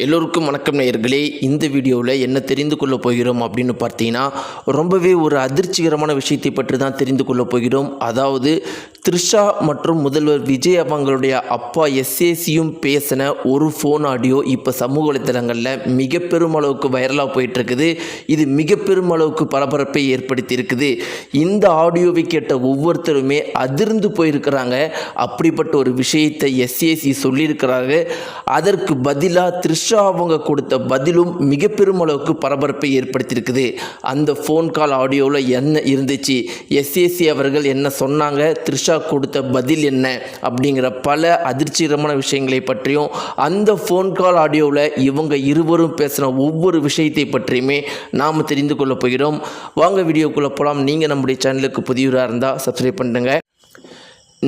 எல்லோருக்கும் வணக்கம் நேயர்களே. இந்த வீடியோவில் என்ன தெரிந்து கொள்ள போகிறோம் அப்படின்னு பார்த்தீங்கன்னா, ரொம்பவே ஒரு அதிர்ச்சிகரமான விஷயத்தை பற்றி தான் தெரிந்து கொள்ள போகிறோம். அதாவது த்ரிஷா மற்றும் முதல்வர் விஜய் அவங்களுடைய அப்பா எஸ்ஏசியும் பேசின ஒரு ஃபோன் ஆடியோ இப்போ சமூக வலைத்தளங்களில் மிக பெரும் அளவுக்கு வைரலாக போயிட்டுருக்குது. இது மிக பெரும் அளவுக்கு பரபரப்பை ஏற்படுத்தியிருக்குது. இந்த ஆடியோவை கேட்ட ஒவ்வொருத்தருமே அதிர்ந்து போயிருக்கிறாங்க. அப்படிப்பட்ட ஒரு விஷயத்தை எஸ்ஏசி சொல்லியிருக்கிறாங்க. அதற்கு பதிலாக த்ரிஷா அவங்க கொடுத்த பதிலும் மிக பெரும் அளவுக்கு பரபரப்பை ஏற்படுத்தியிருக்குது. அந்த ஃபோன் கால் ஆடியோவில் என்ன இருந்துச்சு, எஸ்ஏசி அவர்கள் என்ன சொன்னாங்க, த்ரிஷா கொடுத்த பதில் என்ன அப்படிங்கிற பல அதிர்ச்சிகரமான விஷயங்களை பற்றியும், அந்த ஃபோன் கால் ஆடியோவில் இவங்க இருவரும் பேசின ஒவ்வொரு விஷயத்தை பற்றியுமே நாம் தெரிந்து கொள்ள போகிறோம். வாங்க வீடியோக்குள்ளே போகலாம். நீங்கள் நம்முடைய சேனலுக்கு புதியவராக இருந்தால் சப்ஸ்கிரைப் பண்ணுங்க.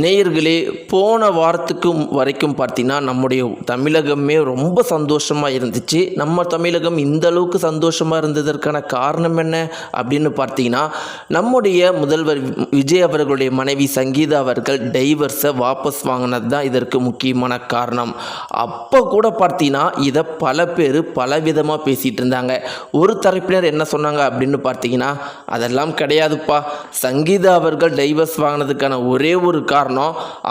நேயர்களே, போன வாரத்துக்கு வரைக்கும் பார்த்தீங்கன்னா நம்முடைய தமிழகமே ரொம்ப சந்தோஷமாக இருந்துச்சு. நம்ம தமிழகம் இந்த அளவுக்கு சந்தோஷமாக இருந்ததற்கான காரணம் என்ன அப்படின்னு பார்த்தீங்கன்னா, நம்முடைய முதல்வர் விஜய் அவர்களுடைய மனைவி சங்கீதா அவர்கள் டைவர்ஸை வாபஸ் வாங்கினது தான் இதற்கு முக்கியமான காரணம். அப்போ கூட பார்த்தீங்கன்னா இதை பல பேர் பலவிதமாக பேசிகிட்டு இருந்தாங்க. ஒரு தரப்பினர் என்ன சொன்னாங்க அப்படின்னு பார்த்தீங்கன்னா, அதெல்லாம் கிடையாதுப்பா, சங்கீதா அவர்கள் டைவர்ஸ் வாங்கினதுக்கான ஒரே ஒரு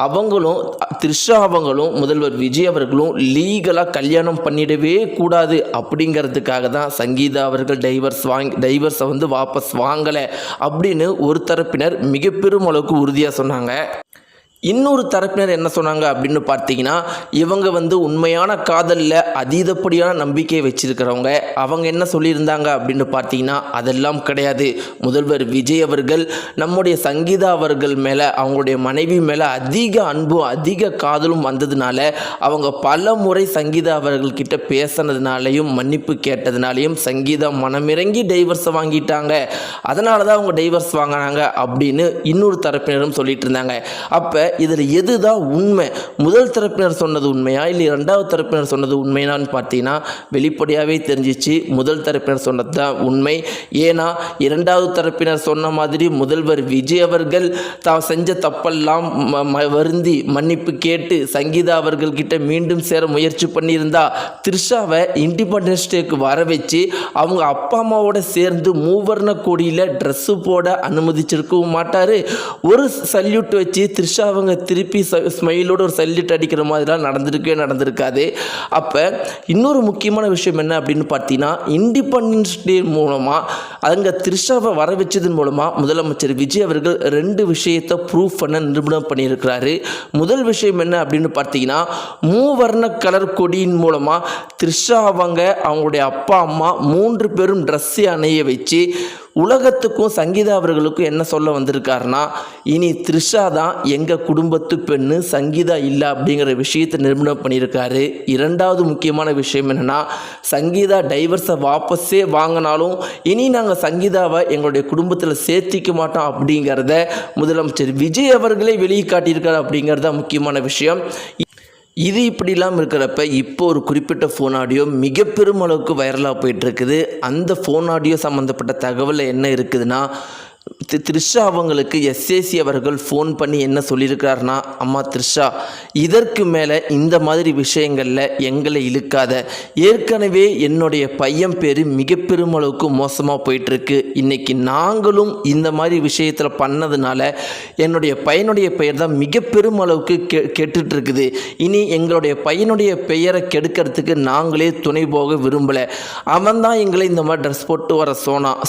அவங்களும் த்ரிஷா அவங்களும் முதல்வர் விஜய் அவர்களும் லீகலாக கல்யாணம் பண்ணிடவே கூடாது அப்படிங்கிறதுக்காக தான் சங்கீதா அவர்கள் டைவர்ஸை வாபஸ் வாங்கலை அப்படின்னு ஒரு தரப்பினர் மிக பெரும் அளவுக்கு உறுதியாக சொன்னாங்க. இன்னொரு தரப்பினர் என்ன சொன்னாங்க அப்படின்னு பார்த்தீங்கன்னா, இவங்க உண்மையான காதலில் அதீதப்படியான நம்பிக்கை வச்சிருக்கிறவங்க. அவங்க என்ன சொல்லியிருந்தாங்க அப்படின்னு பார்த்தீங்கன்னா, அதெல்லாம் கிடையாது, முதல்வர் விஜய் அவர்கள் நம்முடைய சங்கீதா அவர்கள் மேலே, அவங்களுடைய மனைவி மேலே அதிக அன்பும் அதிக காதலும் வந்ததுனால அவங்க பல முறை சங்கீதா அவர்கள்கிட்ட பேசினதுனாலையும் மன்னிப்பு கேட்டதுனாலையும் சங்கீதா மனமிறங்கி டைவர்ஸை வாங்கிட்டாங்க, அதனால தான் அவங்க டைவர்ஸ் வாங்கினாங்க அப்படின்னு இன்னொரு தரப்பினரும் சொல்லிட்டு இருந்தாங்க. அப்போ இதில் எதுதான் உண்மை? முதல் தரப்பினர் சொன்னது உண்மையா இல்லை இரண்டாவது தரப்பினர் சொன்னது உண்மையான்னு பார்த்தீங்கன்னா, வெளிப்படையாகவே தெரிஞ்சிச்சு முதல் தரப்பினர் சொன்னது தான் உண்மை. ஏன்னா இரண்டாவது தரப்பினர் சொன்ன மாதிரி முதல்வர் விஜய் அவர்கள் தான் செஞ்ச தப்பெல்லாம் வருந்தி மன்னிப்பு கேட்டு சங்கீதா அவர்கள்கிட்ட மீண்டும் சேர முயற்சி பண்ணியிருந்தா த்ரிஷாவை இண்டிபெண்டன்ஸ் டேக்கு வர வச்சு அவங்க அப்பா அம்மாவோட சேர்ந்து மூவர்ண கொடியில் ட்ரெஸ்ஸு போட அனுமதிச்சிருக்கவும் மாட்டார். ஒரு சல்யூட் வச்சு த்ரிஷா அவங்க திருப்பி ஸ்மைலோட ஒரு சல்யூட் அடிக்கிற மாதிரிலாம் நடந்திருக்காது. அப்போ இன்னொரு முக்கியமான விஷயம் என்ன அப்படின்னு பார்த்தீங்கன்னா, இண்டிபெண்டன்ஸ் டே மூலமாக அங்கே த்ரிஷாவை வர வச்சதன் மூலமாக முதலமைச்சர் விஜய் அவர்கள் ரெண்டு விஷயத்தை ப்ரூஃப் பண்ண நிரூபணம் பண்ணியிருக்கிறாரு. முதல் விஷயம் என்ன அப்படின்னு பார்த்தீங்கன்னா, மூவர்ண கலர் கொடியின் மூலமாக த்ரிஷா அவங்களுடைய அப்பா அம்மா 3 பேரும் ட்ரெஸ்ஸை அணைய வச்சு உலகத்துக்கும் சங்கீதா அவர்களுக்கும் என்ன சொல்ல வந்திருக்காருன்னா, இனி த்ரிஷா தான் எங்கள் குடும்பத்து பெண்ணு, சங்கீதா இல்லை அப்படிங்கிற விஷயத்தை நிரூபணம் பண்ணியிருக்காரு. இரண்டாவது முக்கியமான விஷயம் என்னென்னா, சங்கீதா டைவர்ஸை வாபஸே வாங்கினாலும் இனி நாங்கள் சங்கீதாவை எங்களுடைய குடும்பத்தில் சேர்த்திக்க மாட்டோம் அப்படிங்கிறத முதலமைச்சர் விஜய் அவர்களே வெளியே காட்டியிருக்காரு அப்படிங்கிறது தான் முக்கியமான விஷயம். இது இப்படிலாம் இருக்கிறப்ப இப்போ ஒரு குறிப்பிட்ட ஃபோன் ஆடியோ மிக பெரும் அளவுக்கு வைரலாக போயிட்டுருக்குது. அந்த ஃபோன் ஆடியோ சம்மந்தப்பட்ட தகவல் என்ன இருக்குதுன்னா, த்ரிஷா அவங்களுக்கு எஸ்ஏசி அவர்கள் ஃபோன் பண்ணி என்ன சொல்லியிருக்காருன்னா, அம்மா த்ரிஷா, இதற்கு மேலே இந்த மாதிரி விஷயங்களில் எங்களை இழுக்காத, ஏற்கனவே என்னுடைய பையன் பேர் மிக பெரும் அளவுக்கு மோசமாக போயிட்டுருக்கு, இன்றைக்கி நாங்களும் இந்த மாதிரி விஷயத்தில் பண்ணதுனால என்னுடைய பையனுடைய பெயர் தான் மிக பெரும் அளவுக்கு கெட்டுட்ருக்குது, இனி எங்களுடைய பையனுடைய பெயரை கெடுக்கிறதுக்கு நாங்களே துணை போக விரும்பலை, அவன் தான் எங்களை இந்த மாதிரி ட்ரெஸ் போட்டு வர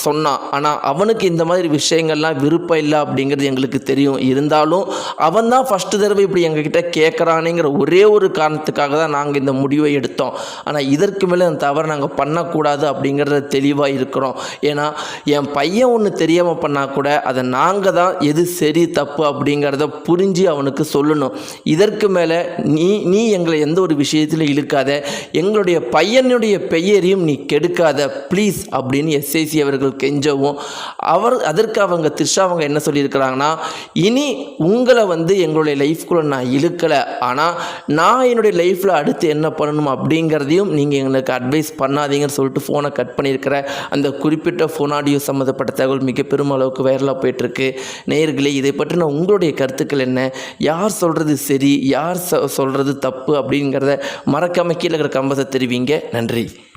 சொன்னான், ஆனால் அவனுக்கு இந்த மாதிரி விஷயங்கள்லாம் விருப்பம் இல்லை அப்படிங்கிறது எங்களுக்கு தெரியும், இருந்தாலும் அவன் தான் ஃபஸ்ட்டு தடவை இப்படி எங்ககிட்ட கேட்குறானேங்கிற ஒரே ஒரு காரணத்துக்காக தான் நாங்கள் இந்த முடிவை எடுத்தோம், ஆனால் இதற்கு மேலே அந்த தவறை நாங்கள் பண்ணக்கூடாது அப்படிங்கிறத தெளிவாக இருக்கிறோம். ஏன்னா என் பையன் ஒன்று தெரியாமல் பண்ணால் கூட அதை நாங்கள் தான் எது சரி தப்பு அப்படிங்கிறத புரிஞ்சு அவனுக்கு சொல்லணும். இதற்கு மேலே நீ எங்களை எந்த ஒரு விஷயத்தில் இழுக்காத, எங்களுடைய பையனுடைய பெயரையும் நீ கெடுக்காத ப்ளீஸ் அப்படின்னு எஸ்ஐசி அவர்கள் கெஞ்சவும் அதற்கு அவங்க த்ரிஷா அவங்க என்ன சொல்லியிருக்கிறாங்கன்னா, இனி உங்களை எங்களுடைய லைஃப்குள்ளே நான் இழுக்கலை, ஆனால் நான் என்னுடைய லைஃப்பில் அடுத்து என்ன பண்ணணும் அப்படிங்கிறதையும் நீங்கள் எங்களுக்கு அட்வைஸ் பண்ணாதீங்கன்னு சொல்லிட்டு ஃபோனை கட் பண்ணியிருக்கிற அந்த குறிப்பிட்ட ஃபோன் ஆடியோ சம்மந்தப்பட்ட தகவல் மிக பெருமளவுக்கு வைரலாக போயிட்டுருக்கு. நேயர்களே, இதை பற்றின உங்களுடைய கருத்துக்கள் என்ன? யார் சொல்கிறது சரி, யார் சொல்கிறது தப்பு அப்படிங்கிறத மறக்காமல் கீழே இருக்கிற கம்பத்தை தெரிவிங்க. நன்றி.